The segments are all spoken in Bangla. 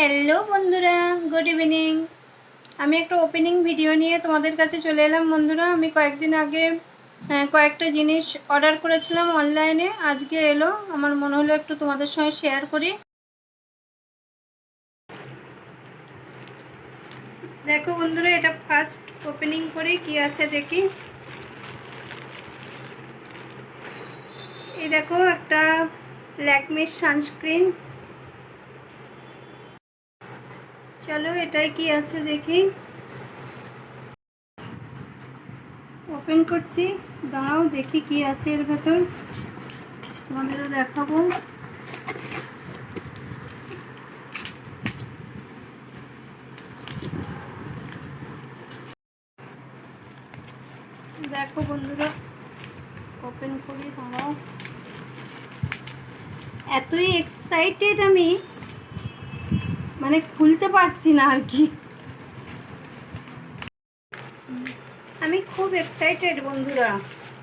হ্যালো বন্ধুরা, গুড ইভিনিং। আমি একটা ওপেনিং ভিডিও নিয়ে তোমাদের কাছে চলে এলাম বন্ধুরা। আমি কয়েকদিন আগে কয়েকটা জিনিস অর্ডার করেছিলাম অনলাইনে, আজকে এলো। আমার মনে হলো একটু তোমাদের সঙ্গে শেয়ার করি। দেখো বন্ধুরা, এটা ফার্স্ট ওপেনিং করে কি আছে দেখি। এই দেখো একটা ল্যাকমির সানস্ক্রিন। চলো এটাই কি আছে দেখি। ওপেন করছি, দাঁড়াও দেখি কি আছে এর ভেতর, তোমাদেরও দেখাবো। দেখো বন্ধুরা, ওপেন করি, দাঁড়াও। এতই এক্সাইটেড আমি, মানে খুলতে পারছি না আর কি। আমি খুব এক্সাইটেড বন্ধুরা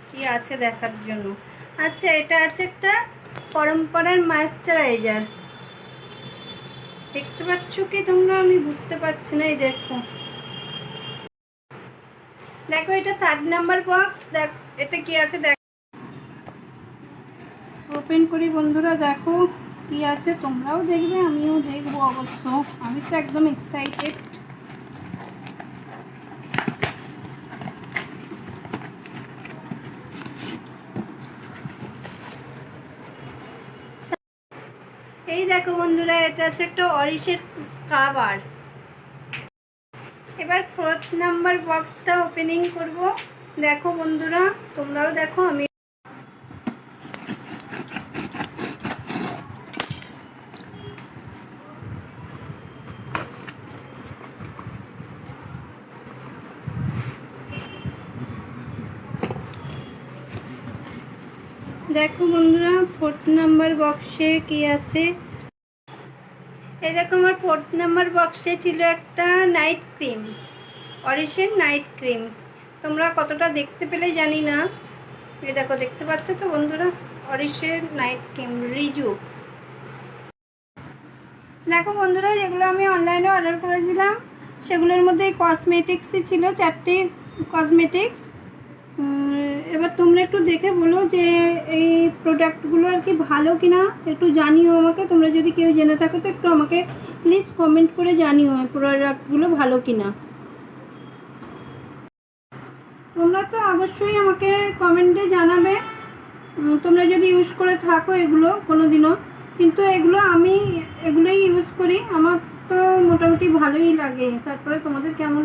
কি আছে দেখার জন্য। আচ্ছা, এটা আছে একটা পরম্পরার ময়েশ্চারাইজার। দেখতে পাচ্ছ কি তোমরা? আমি বুঝতে পারছি না। এই দেখো দেখো, এটা 3 নাম্বার বক্স। দেখ এতে কি আছে, দেখ। ওপেন করি বন্ধুরা, দেখো কি আছে। তোমরাও দেখবে, আমিও দেখবো অবশ্য। আমি তো একদম এক্সাইটেড। এই দেখো বন্ধুরা, এটা আছে একটা অরিশের স্ক্রাবার। এবার 4 নাম্বার বক্সটা ওপেনিং করব। দেখো বন্ধুরা, তোমরাও দেখো। আমি দেখো বন্ধুরা, 4 নাম্বার বক্সে কি আছে। এই দেখো, আমার 4 নাম্বার বক্সে ছিল একটা নাইট ক্রিম, অরিশের নাইট ক্রিম। তোমরা কতটা দেখতে পেলে জানি না। এই দেখো, দেখতে পাচ্ছ তো বন্ধুরা, অরিশের নাইট ক্রিম রিজু। দেখো বন্ধুরা, যেগুলো আমি অনলাইনে অর্ডার করেছিলাম সেগুলোর মধ্যে কসমেটিক্সই ছিল, 4টি কসমেটিক্স। এবার তোমরা একটু দেখে বলো যে এই প্রোডাক্টগুলো আর কি ভালো কিনা, একটু জানিও আমাকে। তোমরা যদি কেউ জেনে থাকো তো একটু আমাকে প্লিজ কমেন্ট করে জানিও এই প্রোডাক্টগুলো ভালো কিনা। তোমরা তো অবশ্যই আমাকে কমেন্টে জানাবে তোমরা যদি ইউজ করে থাকো এগুলো কোনো দিনও। কিন্তু আমি এগুলোই ইউজ করি, আমার তো মোটামুটি ভালোই লাগে। তারপরে তোমাদের কেমন,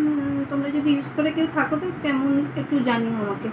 তোমরা যদি ইউজ করে কেউ থাকো তো কেমন একটু জানিও আমাকে।